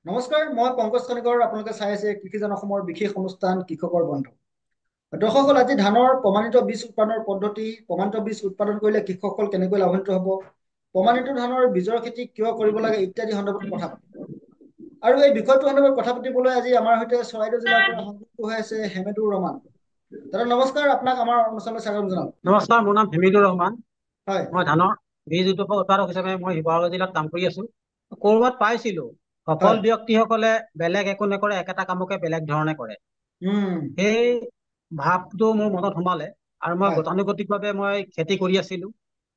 নমস্কাৰ, মই পংকজ কণিকৰ। আপোনালোকে চাই আছে কৃষিজন অসমৰ বিশেষ অনুষ্ঠান কৃষকৰ বন্ধু। দৰ্শকসকল, আজি ধানৰ প্ৰমাণিত বীজ উৎপাদনৰ পদ্ধতি, প্ৰমাণিত বীজ উৎপাদন কৰিলে কৃষকসকল কেনেকৈ লাভান্বিত হ'ব, প্ৰমাণিত ধানৰ বীজৰ খেতি কিয় কৰিব লাগে ইত্যাদি সন্দৰ্ভত কথা পাতিম। আৰু এই বিষয়টো সন্দৰ্ভত কথা পাতিবলৈ আজি আমাৰ সৈতে চৰাইদেউ জিলাৰ পৰা সংযুক্ত হৈ আছে হেমেদুৰ ৰহমান। দাদা নমস্কাৰ, আপোনাক আমাৰ অনুষ্ঠানলৈ স্বাগতম জনালো। নমস্কাৰ, মোৰ নাম হেমিদুৰ ৰহমান। হয় মই ধানৰ বীজ উৎপাদক হিচাপে মই শিৱসাগৰ জিলাত কাম কৰি আছো। ক'ৰবাত পাইছিলো সফল হয় ব্যক্তিসকলে বেলেগ একো নকৰে, একেটা কামকে বেলেগ ধৰণে কৰে। উম সেই ভাৱটো মোৰ মনত সোমালে আৰু মই হয় গতানুগতিকভাৱে মই খেতি কৰি আছিলো।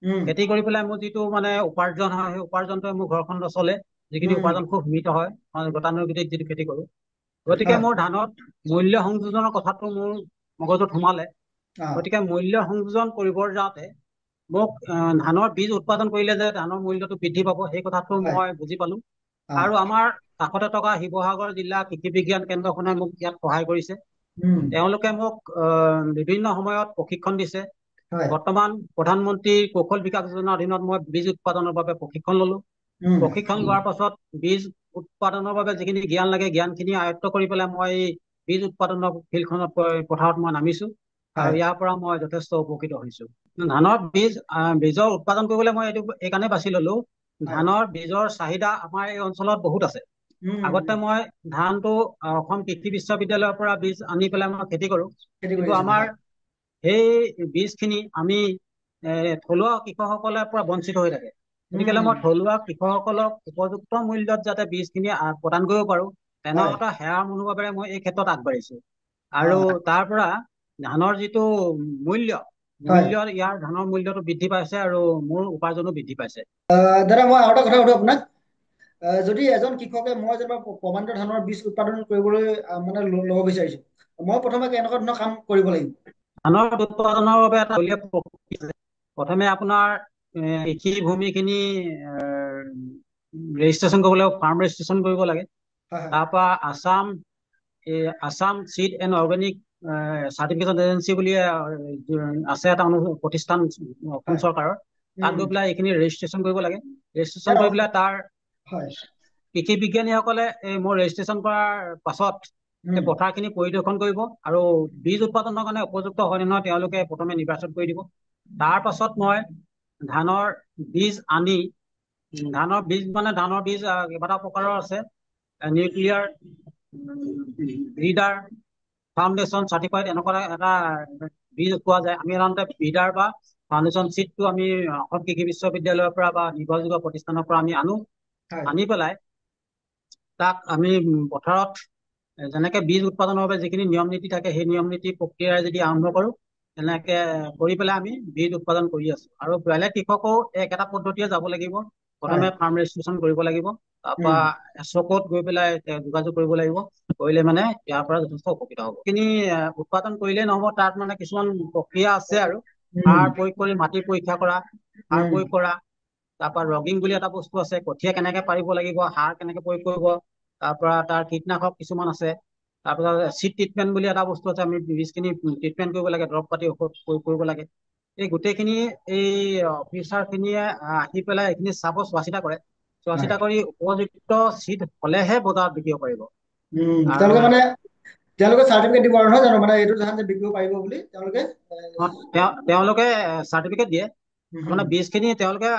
উম খেতি কৰি পেলাই মোৰ যিটো উপাৰ্জন হয়, সেই উপাৰ্জনটোৱে মোৰ ঘৰখন নচলে। যিখিনি উম উপাৰ্জন খুব সীমিত হয়, মই গতানুগতিক যিটো খেতি কৰো। গতিকে হয় মোৰ ধানত মূল্য সংযোজনৰ কথাটো মোৰ মগজুত সোমালে। অ গতিকে মূল্য সংযোজন কৰিবৰ যাওঁতে মোক ধানৰ বীজ উৎপাদন কৰিলে যে ধানৰ মূল্যটো বৃদ্ধি পাব, সেই কথাটো হয় মই বুজি পালো। অ আৰু আমাৰ কাষতে থকা শিৱসাগৰ জিলা কৃষি বিজ্ঞান কেন্দ্ৰখনে মোক ইয়াত সহায় কৰিছে। উম তেওঁলোকে মোক বিভিন্ন সময়ত প্ৰশিক্ষণ দিছে। হয় বৰ্তমান প্ৰধানমন্ত্ৰী কৌশল বিকাশ যোজনাৰ অধীনত মই বীজ উৎপাদনৰ বাবে প্ৰশিক্ষণ ললো। উম প্ৰশিক্ষণ লোৱাৰ পাছত বীজ উৎপাদনৰ বাবে যিখিনি জ্ঞান লাগে, জ্ঞানখিনি আয়ত্ত কৰি পেলাই মই বীজ উৎপাদনৰ ফিল্ডখনত পথাৰত মই নামিছো। আৰু হয় ইয়াৰ পৰা মই যথেষ্ট উপকৃত হৈছো। ধানৰ বীজৰ উৎপাদন কৰিবলৈ মই এই কাৰণে বাছি ললো। হয় ধানৰ বীজৰ চাহিদা আমাৰ এই অঞ্চলত বহুত আছে। আগতে উম মই ধানটো অসম কৃষি বিশ্ববিদ্যালয়ৰ পৰা বীজ আনি পেলাই মই খেতি কৰো। খেতি কৰি কিন্তু আছিলে আমাৰ হয় সেই বীজখিনি আমি থলুৱা কৃষকসকলৰ পৰা বঞ্চিত হৈ থাকে। গতিকে উম মই থলুৱা কৃষকসকলক উপযুক্ত মূল্যত যাতে বীজখিনি প্ৰদান কৰিব পাৰো, তেনে হয় এটা সেৱা মনোভাৱেৰে মই এই ক্ষেত্ৰত আগবাঢ়িছো। অ আৰু তাৰ পৰা ধানৰ যিটো মূল্য, হয় ইয়াৰ ধানৰ মূল্যটো বৃদ্ধি পাইছে আৰু মোৰ উপাৰ্জনো বৃদ্ধি পাইছে। দাদা, মই আৰু এটা কথা সুধো আপোনাক। যদি এজন কৃষকে, মই যেনিবা প্ৰমাণিত ধানৰ বীজ উৎপাদন কৰিবলৈ মানে ল'ব বিচাৰিছো, মই প্ৰথমে কেনেকুৱা ধৰণৰ কাম কৰিব লাগিব? ধানৰ উৎপাদনৰ বাবে এটা উলিয়াই প্ৰক্ৰিয়া আছে। প্ৰথমে আপোনাৰ কৃষি ভূমিখিনি ৰেজিষ্ট্ৰেশ্যন কৰিব লাগিব, ফাৰ্ম ৰেজিষ্ট্ৰেশ্যন কৰিব লাগে। হয় হয় তাৰ পৰা Assam seed and organic certification agency বুলি আছে এটা প্ৰতিষ্ঠান অসম হয় চৰকাৰৰ। তাত উম গৈ পেলাই এইখিনি ৰেজিষ্ট্ৰেশ্যন কৰিব লাগে। ৰেজিষ্ট্ৰেশ্যন ইয়াৰ কৰি পেলাই তাৰ হয় কৃষি বিজ্ঞানীসকলে মোৰ ৰেজিষ্ট্ৰেশ্যন কৰাৰ পাছত এই উম পথাৰখিনি পৰিদৰ্শন কৰিব আৰু বীজ উৎপাদনৰ কাৰণে উপযুক্ত হয় নে নহয় তেওঁলোকে প্ৰথমে নিৰ্বাচন কৰি দিব। তাৰ পাছত মই ধানৰ বীজ আনি, ধানৰ বীজ কেইবাটা প্ৰকাৰৰ আছে। নিউক্লিয়াৰ, ব্ৰিডাৰ, ফাউণ্ডেশ্যন চাৰ্টিফাইড, এনেকুৱা এটা বীজ পোৱা যায়। আমি সাধাৰণতে ব্ৰিডাৰ বা ফাউণ্ডেশ্যন চিডটো আমি অসম কৃষি বিশ্ববিদ্যালয়ৰ পৰা বা নিৰ্ভৰযোগ্য প্ৰতিষ্ঠানৰ পৰা আমি আনো। হয় আনি পেলাই তাক আমি পথাৰত যেনেকে বীজ উৎপাদনৰ বাবে যিখিনি নিয়ম নীতি থাকে, সেই নিয়ম নীতি প্ৰক্ৰিয়াৰে যদি আৰম্ভ কৰো, তেনেকে কৰি পেলাই আমি বীজ উৎপাদন কৰি আছো। আৰু বেলেগ কৃষকেও একেটা পদ্ধতিৰে যাব লাগিব। হয় প্ৰথমে ফাৰ্ম ৰেজিষ্ট্ৰেশ্যন কৰিব লাগিব, তাৰ উম পৰা এচকত গৈ পেলাই যোগাযোগ কৰিব লাগিব। কৰিলে মানে ইয়াৰ পৰা যথেষ্ট উপকৃত হ'ব। সেইখিনি উৎপাদন কৰিলেই নহব, তাত কিছুমান প্ৰক্ৰিয়া আছে আৰু। উম সাৰ প্ৰয়োগ কৰি মাটি পৰীক্ষা কৰা, সাৰ উম প্ৰয়োগ কৰা, তাৰ পৰা ৰগিং বুলি এটা বস্তু আছে, কঠীয়া কেনেকে পাৰিব লাগিব, সাৰ কেনেকে প্ৰয়োগ কৰিব, তাৰ পৰা তাৰ কীটনাশক কিছুমান আছে। তাৰপিছত চিড ট্ৰিটমেণ্ট বুলি এটা বস্তু আছে, আমি বীজখিনি ট্ৰিটমেণ্ট কৰিব লাগে, দৰৱ পাতি ঔষধ প্ৰয়োগ কৰিব লাগে। এই গোটেইখিনি এই অফিচাৰ খিনিয়ে আহি পেলাই এইখিনি চোৱা চিতা কৰে। চোৱা হয় চিতা কৰি উপযুক্ত চিড হলেহে বজাৰত বিকিব পাৰিব। আৰু তেওঁলোকে চাৰ্টিফিকেট দিব আৰু, নহয় জানো? মানে এইটো ধান যে বিকিব পাৰিব বুলি তেওঁলোকে তেওঁলোকে চাৰ্টিফিকেট দিয়ে। উম বীজখিনি তেওঁলোকে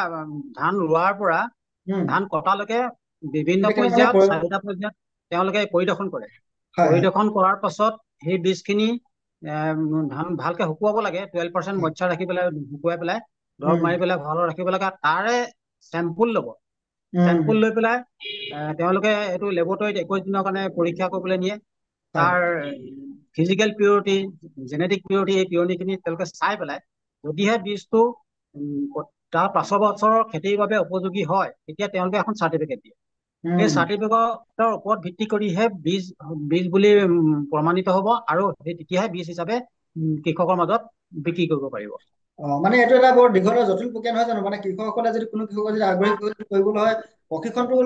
ধান ৰোৱাৰ পৰা উম ধান কটালৈকে বিভিন্ন গোটেইখিনি মানে পৰ্যায়ত, 4টা পৰ্যায়ত তেওঁলোকে পৰিদৰ্শন কৰে। হয় হয় পৰিদৰ্শন কৰাৰ পাছত সেই বীজখিনি ধান ভালকে শুকুৱাব লাগে, 12% হয় মইচাৰ ৰাখি পেলাই শুকুৱাই পেলাই দৰৱ উম মাৰি পেলাই ভঁৰালত ৰাখিব লাগে। তাৰে চেম্পুল ল'ব। উম চেম্পুল লৈ পেলাই তেওঁলোকে এইটো লেবৰেটৰীত 21 দিনৰ কাৰণে পৰীক্ষা কৰিবলৈ নিয়ে। হয় তাৰ ফিজিকেল পিয়ৰিটি, জেনেটিক পিয়ৰিটি, এই পিয়ৰিটি খিনি তেওঁলোকে চাই পেলাই যদিহে বীজটো তাৰ 5 বছৰৰ খেতিৰ বাবে উপযোগী হয়, তেতিয়া তেওঁলোকে এখন চাৰ্টিফিকেট দিয়ে। সেই উম চাৰ্টিফিকেটৰ ওপৰত ভিত্তি কৰিহে বীজ বুলি প্ৰমাণিত হ'ব, আৰু তেতিয়াহে বীজ হিচাপে কৃষকৰ মাজত বিক্ৰী কৰিব পাৰিব। মানে এইটো এটা বৰ দীঘল আৰু জটিল প্ৰক্ৰিয়া, নহয় জানো? মানে কৃষকসকলে যদি, কোনো কৃষকে যদি আগ্ৰহী কৰিবলৈ হয়, প্ৰশিক্ষণটো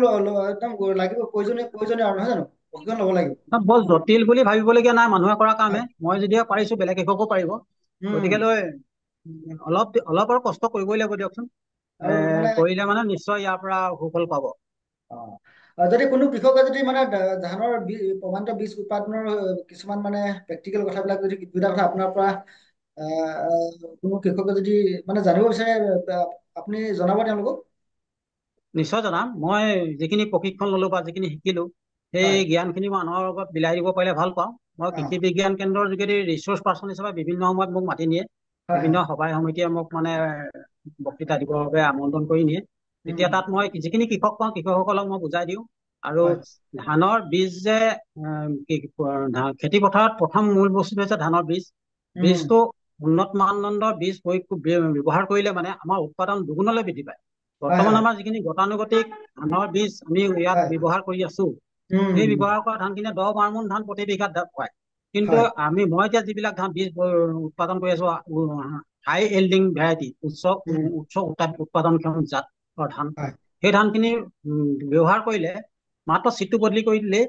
একদম লাগিব, প্ৰয়োজনীয় আৰু, নহয় জানো? প্ৰশিক্ষণ ল'ব লাগিব। বৰ জটিল বুলি ভাবিবলগীয়া নাই, মানুহে কৰা কামহে। হয় মই যদিহে পাৰিছো, বেলেগ কৃষকো পাৰিব। উম গতিকে লৈ অলপ আৰু কষ্ট কৰিবই লাগিব দিয়কচোন। আৰু কৰিলে নিশ্চয় ইয়াৰ পৰা সুফল পাব। অ যদি কোনো কৃষকে যদি মানে ধানৰ প্ৰমাণিত বীজ উৎপাদনৰ কিছুমান মানে প্ৰেক্টিকেল কথাবিলাক যদি দুটা কথা আপোনাৰ পৰা কোনো কৃষকে যদি মানে জানিব বিচাৰে, আপুনি জনাব তেওঁলোকক। নিশ্চয় জনাম। মই যিখিনি প্ৰশিক্ষণ ললো বা যিখিনি শিকিলো সেই হয়। জ্ঞানখিনি মানুহৰ লগত বিলাই দিব পাৰিলে ভাল পাওঁ। মই অ, কৃষি বিজ্ঞান কেন্দ্ৰৰ যোগেদি ৰিচোৰ্চ পাৰ্চন হিচাপে বিভিন্ন সময়ত মোক মাতি নিয়ে। হয় বিভিন্ন হয়। সভাই সমিতিয়ে মোক মানে বক্তৃতা দিবৰ বাবে আমন্ত্ৰণ কৰি নিয়ে। তেতিয়া তাত মই যিখিনি কৃষক পাওঁ কৃষকসকলক মই বুজাই দিওঁ। আৰু হয়। ধানৰ বীজ যে খেতি পথাৰত প্ৰথম মূল বস্তুটো হৈছে ধানৰ বীজ। বীজটো উন্নত মানদণ্ডৰ বীজ ব্যৱহাৰ কৰিলে মানে আমাৰ উৎপাদন দুগুণলৈ বৃদ্ধি পায়। হয় বৰ্তমান হয় আমাৰ যিখিনি গতানুগতিক ধানৰ বীজ আমি ইয়াত হয়। ব্যৱহাৰ কৰি আছো, সেই ব্যৱহাৰ কৰা ধানখিনিয়ে 10 মোন ধান প্ৰতি বিঘাত পায়। কিন্তু হয় মই এতিয়া যিবিলাক ধান বীজ উৎপাদন কৰি আছো, হাই এল্ডিং ভেৰাইটি, উচ্চ উৎপাদনক্ষম জাতৰ ধান, হয়। সেই ধানখিনি ব্যৱহাৰ কৰিলে মাত্ৰ চিটটো বদলি কৰি দিলেই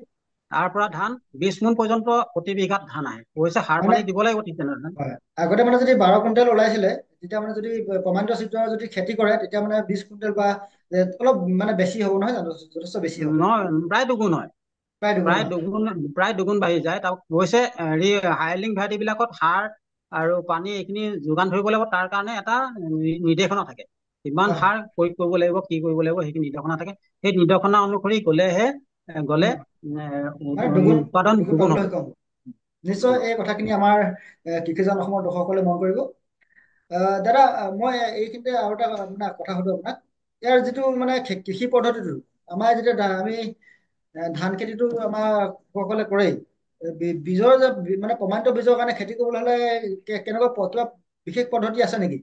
তাৰ পৰা ধান 20 মোন পৰ্যন্ত প্ৰতি বিঘাত ধান আহে। অৱশ্যে সাৰ মানে পানী দিব লাগিব ঠিক তেনেধৰণে। হয়, আগতে মানে যদি 12 কুইণ্টেল ওলাইছিলে, তেতিয়া মানে যদি প্ৰমাণিত চিটৰ যদি খেতি কৰে, তেতিয়া মানে 20 কুইণ্টেল বা অলপ মানে বেছি হ'ব নহয় জানো, যথেষ্ট বেছি হ'ব। নহয়, প্ৰায় দুগুণ হয়। প্ৰায় দুগুণ প্ৰায় হয়। দুগুণ প্ৰায় দুগুণ বাঢ়ি যায়। তাক অৱশ্যে হেৰি হাইলিং ভেৰাইটি বিলাকত সাৰ আৰু পানী এইখিনি যোগান ধৰিব লাগিব। তাৰ কাৰণে এটা নিৰ্দেশনা থাকে, কিমান হয় সাৰ প্ৰয়োগ কৰিব লাগিব, কি কৰিব লাগিব, সেইখিনি নিৰ্দেশনা থাকে। সেই নিৰ্দেশনা অনুসৰি গলে মানে দুগুণ উৎপাদন দুগুণ দুগুণ পাবলৈ হ'ব। সক্ষম হ'ব। নিশ্চয় এই কথাখিনি আমাৰ কৃষিজন অসমৰ দৰ্শকসকলে মন কৰিব। দাদা, মই এইখিনিতে আৰু এটা আপোনাক কথা সুধো আপোনাক। ইয়াৰ যিটো মানে কৃষি পদ্ধতিটো, আমাৰ যেতিয়া আমি ধান খেতিটো আমাৰ কৃষকসকলে কৰেই, বীজৰ যে মানে প্ৰমাণিত বীজৰ কাৰণে খেতি কৰিবলৈ হলে কেনেকুৱা কিবা বিশেষ পদ্ধতি আছে নেকি?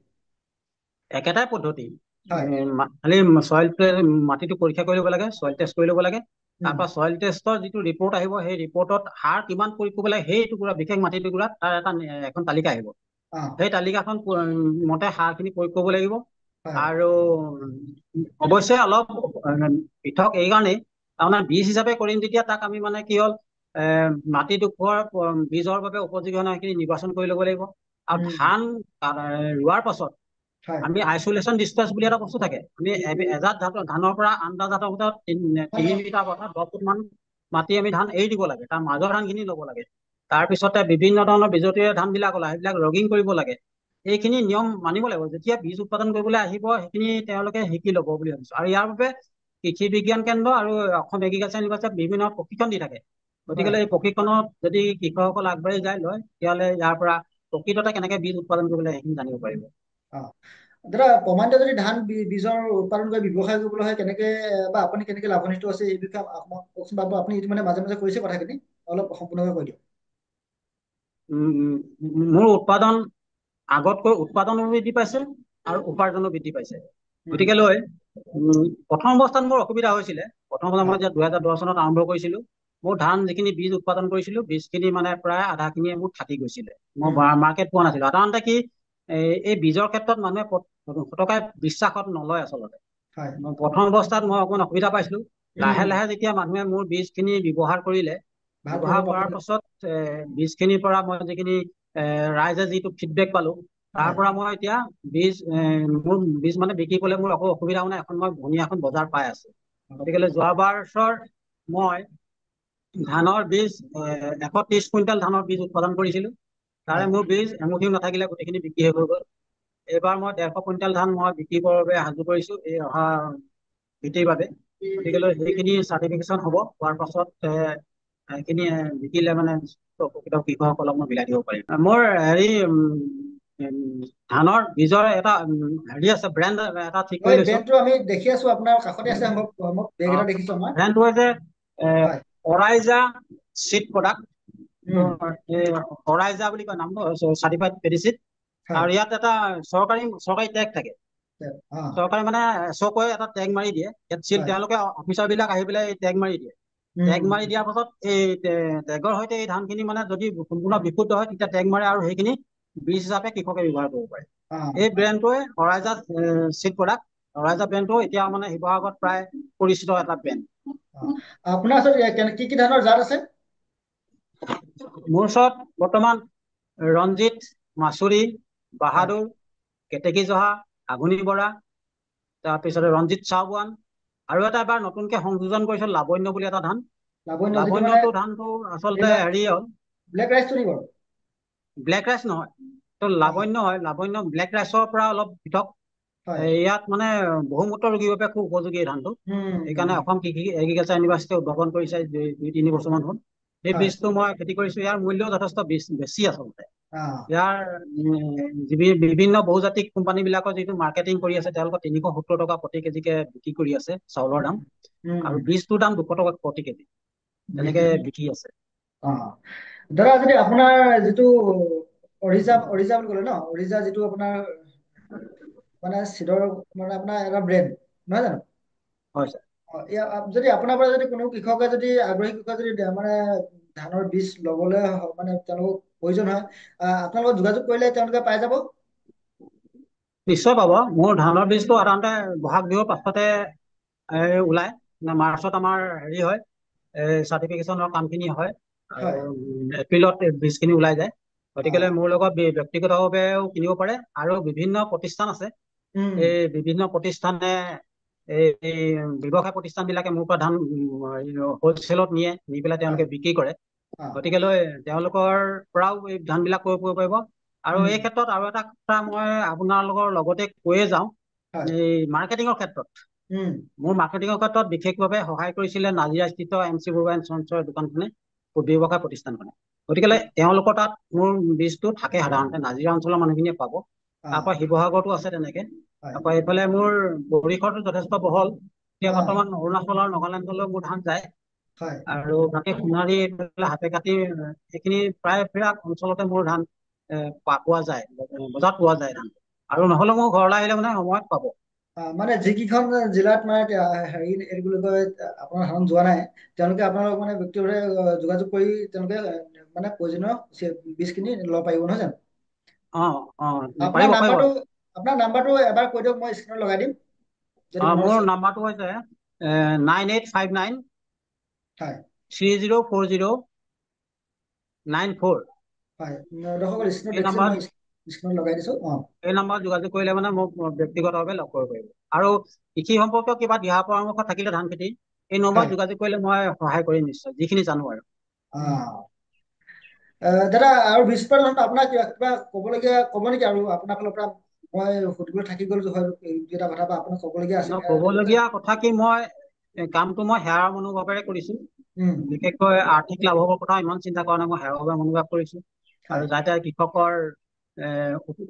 একেটাই পদ্ধতি। হয়। খালি চইল মাটিটো পৰীক্ষা কৰি ল'ব লাগে, চইল টেষ্ট কৰি ল'ব লাগে। তাৰ উম, পৰা চইল টেষ্টৰ যিটো ৰিপৰ্ট আহিব, সেই ৰিপৰ্টত সাৰ কিমান প্ৰয়োগ কৰিব লাগে, সেই টুকুৰা বিশেষ মাটি টুকুৰাত তাৰ এখন তালিকা আহিব। অ, সেই তালিকাখন মতে সাৰখিনি প্ৰয়োগ কৰিব লাগিব। হয় আৰু অৱশ্যে অলপ পৃথক এই কাৰণেই, তাৰমানে বীজ হিচাপে কৰিম যেতিয়া তাক আমি মানে কি হ'ল, মাটিডোখৰ বীজৰ বাবে উপযোগী হয় সেইখিনি নিৰ্বাচন কৰি ল'ব লাগিব। আৰু ধান ৰোৱাৰ পাছত হয় আমি আইচলেশ্যন ডিষ্টেন্স বুলি এটা বস্তু থাকে। আমি এজাত ধানৰ পৰা আন এটা জাতৰ ভিতৰত 3 মিটাৰ বা 10 ফুট মান মাটি আমি ধান এৰি দিব লাগে, তাৰ মাজৰ ধানখিনি ল'ব লাগে। তাৰপিছতে বিভিন্ন ধৰণৰ বিজতীয় ধান বিলাক ওলায়, সেইবিলাক ৰগিং কৰিব লাগে। এইখিনি নিয়ম মানিব লাগিব। যেতিয়া বীজ উৎপাদন কৰিবলৈ আহিব, সেইখিনি তেওঁলোকে শিকি ল'ব বুলি ভাবিছো। আৰু ইয়াৰ বাবে কৃষি বিজ্ঞান কেন্দ্ৰ আৰু অসম এগ্ৰিকালচাৰ ইউনিভাৰ্চিটিত বিভিন্ন প্ৰশিক্ষণ দি থাকে। গতিকে হয়। এই প্ৰশিক্ষণত যদি কৃষকসকল আগবাঢ়ি যায় লয়, তেতিয়াহ'লে ইয়াৰ পৰা প্ৰকৃততে কেনেকে বীজ উৎপাদন কৰিব লাগে সেইখিনি জানিব পাৰিব। অ, দাদা, প্ৰমাণিত যদি ধান বীজৰ উৎপাদন কৰি ব্যৱসায় কৰিবলৈ হয়, কেনেকে বা আপুনি কেনেকে লাভান্বিত আছে এই বিষয়ে কওকচোন বাৰু। আপুনি মানে মাজে মাজে কৈছে কথাখিনি, অলপ সম্পূৰ্ণকৈ কৈ দিয়ক। মোৰ উৎপাদন আগতকৈ উৎপাদনো বৃদ্ধি পাইছে আৰু উপাৰ্জনো বৃদ্ধি পাইছে। উম, গতিকে লৈ প্ৰথম অৱস্থাত মোৰ অসুবিধা হৈছিলে। প্ৰথম মই হয়। যেতিয়া 2010 চনত আৰম্ভ কৰিছিলো, মোৰ ধান যিখিনি বীজ উৎপাদন কৰিছিলো, বীজখিনি মানে প্ৰায় আধা খিনিয়ে মোৰ থাকি গৈছিলে। মই উম, মাৰ্কেট পোৱা নাছিলো। সাধাৰণতে কি এই বীজৰ ক্ষেত্ৰত মানুহে ফটকাই বিশ্বাসত নলয় আচলতে। হয়। প্ৰথম অৱস্থাত মই অকণমান অসুবিধা পাইছিলো। লাহে উম, লাহে যেতিয়া মানুহে মোৰ বীজখিনি ব্যৱহাৰ কৰিলে, ভাল ব্যৱহাৰ ফলাফল কৰাৰ পাবলৈ। পাছত বীজখিনিৰ পৰা মই যিখিনি ৰাইজে যিটো ফিডবেক পালো, তাৰ হয় পৰা মই এতিয়া মোৰ বীজ মানে বিক্ৰী কৰিলে মোৰ একো অসুবিধা নাই। এখন মই ধুনীয়া এখন বজাৰ পাই আছো। গতিকে যোৱাবাৰ মই ধানৰ বীজ 130 কুইণ্টেল ধানৰ বীজ উৎপাদন কৰিছিলো। তাৰে হয়। মোৰ বীজ এমুঠিও নাথাকিলে, গোটেইখিনি বিক্ৰী হৈ গ'ল। এইবাৰ মই 150 কুইণ্টেল ধান মই বিক্ৰী কৰাৰ বাবে সাজু কৰিছো, এই অহা খেতিৰ বাবে। গতিকে সেইখিনি চাৰ্টিফিকেশ্যন হ'ব, হোৱাৰ পাছত সেইখিনি বিকিলে মানে প্ৰকৃত কৃষকসকলক মই বিলাই দিব পাৰিম। মোৰ ধানৰ বীজৰ এটা হেৰি আছে, ব্ৰেণ্ড এটা ঠিক কৰি এই লৈছো। ব্ৰেণ্ডটো আমি দেখি আছো, আপোনাৰ কাষতে আছে, মই বেগ এটা দেখিছো আমাৰ। ব্ৰেণ্ডটো হৈছে হয়। অৰাইজা চিড প্ৰডাক্ট। উম, অৰাইজা বুলি কয় নামটো, চাৰ্টিফাইড পেডিচিড। হয়। আৰু ইয়াত এটা চৰকাৰী টেগ থাকে। অ, চৰকাৰে মানে চৰকাৰে এটা টেগ মাৰি দিয়ে। ইয়াত হয়। তেওঁলোকে অফিচাৰ বিলাক আহি পেলাই টেগ মাৰি দিয়ে। টেগ উম, মাৰি দিয়াৰ পাছত এই টেগৰ সৈতে এই ধানখিনি মানে যদি সম্পূৰ্ণ বিশুদ্ধ হয়, তেতিয়া টেগ মাৰে আৰু সেইখিনি বীজ হিচাপে কৃষকে ব্যৱহাৰ কৰিব পাৰে। অ, এই ব্ৰেণ্ডটোৱে অৰাইজা চিড প্ৰডাক্ট। অৰাইজা ব্ৰেণ্ডটো এতিয়া মানে শিৱসাগৰত প্ৰায় পৰিচিত এটা ব্ৰেণ্ড। অ, আপোনাৰ ওচৰত কি কি ধানৰ জাত আছে? মোৰ ওচৰত বৰ্তমান ৰঞ্জিত, মাচুৰি, হয়। বাহাদুৰ, কেতেকী জহা, আঘুনি বৰা, তাৰপিছতে ৰঞ্জিত চাউৱান, আৰু এটা এবাৰ নতুনকে সংযোজন কৰিছো লাৱণ্য বুলি এটা ধান। লাৱণ্য যিটো মানে লাৱণ্যটো ধানটো আচলতে হেৰি হ'ল, ব্লেক ৰাইচটো নি বাৰু? ব্লেক ৰাইচ নহয়, তো অ, লাৱণ্য হয়। লাৱণ্য ব্লেক ৰাইচৰ পৰা অলপ পৃথক। হয়। ইয়াত মানে বহুমূত্ৰ ৰোগীৰ বাবে খুব উপযোগী এই ধানটো। সেইকাৰণে অসম কৃষি এগ্ৰিকালচাৰ ইউনিভাৰ্চিটিয়ে উদ্ভাৱন কৰিছে 2-3 বছৰমান হ'ল। সেই হয়। বীজটো মই খেতি কৰিছো। ইয়াৰ মূল্যও যথেষ্ট বেছি আচলতে। অ, ইয়াৰ বিভিন্ন বহুজাতিক কোম্পানী বিলাকৰ যিটো মাৰ্কেটিং কৰি আছে, তেওঁলোকৰ 370 টকা প্ৰতি কেজিকে বিক্ৰী কৰি আছে চাউলৰ দাম, আৰু বীজটোৰ দাম 200 টকা প্ৰতি কেজি তেনেকে বিক্ৰী আছে। অ, দাদা যদি আপোনাৰ যিটো অৰিজা বুলি ক'লে ন, অৰিজা যিটো আপোনাৰ মানে চিডৰ মানে আপোনাৰ এটা ব্ৰেণ্ড নহয় জানো? হয় ছাৰ। যদি আপোনাৰ পৰা যদি কোনো কৃষকে যদি আগ্ৰহী কৃষকে যদি মানে ধানৰ বীজ লবলৈ মানে তেওঁলোকক প্ৰয়োজন হয়, আপোনালোকক যোগাযোগ কৰিলে তেওঁলোকে পাই যাব? নিশ্চয় পাব। মোৰ ধানৰ বীজটো সাধাৰণতে বহাগ বিহুৰ পাছতে ওলাই। মাৰ্চত আমাৰ হেৰি হয়, চাৰ্টিফিকেশ্যনৰ কামখিনি হয়, আৰু হয়। এপ্ৰিলত বীজখিনি ওলাই যায়। অ, গতিকে মোৰ লগত ব্যক্তিগতভাৱেও কিনিব পাৰে, আৰু বিভিন্ন প্ৰতিষ্ঠান আছে। এই বিভিন্ন প্ৰতিষ্ঠানে এই ব্যৱসায় প্ৰতিষ্ঠান বিলাকে মোৰ পৰা ধান হলচেলত নি পেলাই হয়। তেওঁলোকে বিক্ৰী কৰে। অ, গতিকেলৈ তেওঁলোকৰ পৰাও এই ধান বিলাক ক্ৰয় কৰিব পাৰিব। আৰু উম, এই ক্ষেত্ৰত আৰু এটা কথা মই আপোনালোকৰ লগতে কৈয়ে যাওঁ, হয়। এই মাৰ্কেটিঙৰ ক্ষেত্ৰত মোৰ মাৰ্কেটিঙৰ ক্ষেত্ৰত বিশেষভাৱে সহায় কৰিছিলে নাজিৰাস্থিত MC বৰুৱা এণ্ড চন্সৰ দোকানখনে, ব্যৱসায় প্ৰতিষ্ঠানখনে। গতিকে তেওঁলোকৰ তাত মোৰ বীজটো থাকে। সাধাৰণতে নাজিৰা অঞ্চলৰ মানুহখিনিয়ে পাব। অ, তাৰ পৰা শিৱসাগৰতো আছে তেনেকে। হয়। তাৰ পৰা এইফালে মোৰ পৰিসৰটো যথেষ্ট বহল। এতিয়া অ, বৰ্তমান অৰুণাচলৰ নগালেণ্ডলৈ মোৰ ধান যায়, হয়। আৰু বাকী সোণাৰী হাতে কাটি সেইখিনি প্ৰায়বিলাক অঞ্চলতে মোৰ ধান পোৱা যায়, বজাৰত পোৱা যায় ধান। আৰু নহ'লে মোৰ ঘৰলৈ আহিলে মানে সময়ত পাব। মানে যিকেইখন জিলাত মানে হেৰি এইটো বুলি কয় আপোনাৰ ধান যোৱা নাই, তেওঁলোকে আপোনালোক মানে ব্যক্তিগতভাৱে যোগাযোগ কৰি তেওঁলোকে মানে প্ৰয়োজনীয় বীজখিনি ল'ব পাৰিব নহয় জানো? অ অ আপোনাৰ পাৰিব পাৰিব। নাম্বাৰটো এবাৰ কৈ দিয়ক, মই স্ক্ৰীণত লগাই দিম যদি মনত মোৰ আছে। নাম্বাৰটো হৈছে 9859 হয়। 304094। হয়। দৰ্শকৰ স্ক্ৰীণত এই দেখিছে, নাম্বাৰত মই স্ক্ৰীণত লগাই দিছো। এই নাম্বাৰত যোগাযোগ কৰিলে মানে মোক ব্যক্তিগতভাৱে লগ কৰিব পাৰিব। আৰু কৃষি সম্পৰ্কীয় কিবা দিহা পৰামৰ্শ থাকিলে ধান খেতি, এই নম্বৰত হয়। যোগাযোগ কৰিলে মই সহায় কৰিম নিশ্চয়, যিখিনি জানো আৰু। দাদা আৰু বীজ আপোনাক কিবা ক'ব নেকি? আৰু আপোনাৰ ফালৰ পৰা মই সুধিবলৈ থাকি গ'ল হয় এটা কথা, বা আপোনাক ক'বলগীয়া আছে ক'বলগীয়া কথা কি, কামটো মই সেৱাৰ মনোভাৱেৰে কৰিছো। বিশেষকৈ আৰ্থিক লাভৰ কথা ইমান চিন্তা কৰা নাই। মই সেৱাৰ মনোভাৱ কৰিছো, আৰু হয়। যাতে কৃষকৰ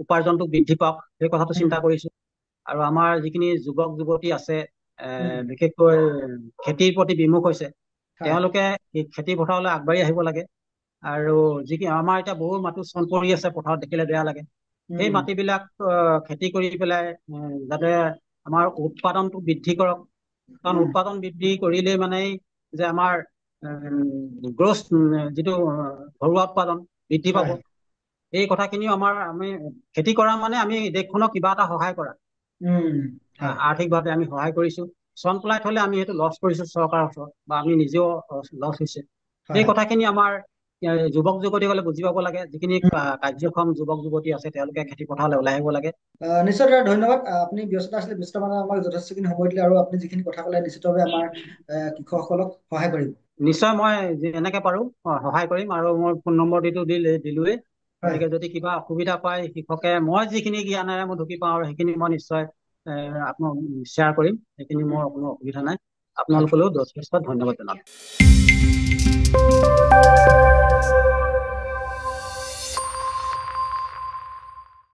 উপাৰ্জনটো বৃদ্ধি পাওক সেই কথাটো চিন্তা কৰিছো। আৰু আমাৰ যিখিনি যুৱক যুৱতী আছে, বিশেষকৈ খেতিৰ প্ৰতি বিমুখ হৈছে, হয়। তেওঁলোকে খেতি পথাৰলৈ আগবাঢ়ি আহিব লাগে। আৰু আমাৰ এতিয়া বহু মাটি চন পৰি আছে, পথাৰত দেখিলে বেয়া লাগে। সেই মাটিবিলাক খেতি কৰি পেলাই যাতে আমাৰ উৎপাদনটো বৃদ্ধি কৰক। কাৰণ উৎপাদন বৃদ্ধি কৰিলেই মানে যে আমাৰ গ্ৰছ যিটো ঘৰুৱা উৎপাদন বৃদ্ধি পাব। হয়। এই কথাখিনিও আমি খেতি কৰা মানে আমি দেশখনক কিবা এটা সহায় কৰা। হয়। আৰ্থিকভাৱে আমি সহায় কৰিছো। চন পলাই থলে আমি সেইটো লছ কৰিছো চৰকাৰৰ ওচৰত, বা আমি নিজেও লছ হৈছে। সেই হয়। কথাখিনি আমাৰ যুৱক যুৱতীসকলে বুজি পাব লাগে। যিখিনি কাৰ্যক্ষম যুৱক যুৱতী আছে, তেওঁলোকে খেতি পথাৰলৈ ওলাই আহিব লাগে। নিশ্চয় দাদা, ধন্যবাদ। আপুনি ব্যস্ত আছিলে, ব্যস্ত মানে আমাক যথেষ্টখিনি সময় দিলে, আৰু আপুনি যিখিনি কথা ক'লে নিশ্চিতভাৱে আমাৰ কৃষকসকলক সহায় কৰিব। নিশ্চয় মই যেনেকে পাৰো সহায় কৰিম, আৰু মোৰ ফোন নম্বৰ দিলোৱে। হয়। গতিকে যদি কিবা অসুবিধা পায় কৃষকে, মই যিখিনি জ্ঞানেৰে মই ঢুকি পাওঁ আৰু সেইখিনি মই নিশ্চয় শ্বেয়াৰ কৰিম। সেইখিনি মোৰ কোনো অসুবিধা নাই। হয়। আপোনালোকলৈও যথেষ্ট ধন্যবাদ জনালো।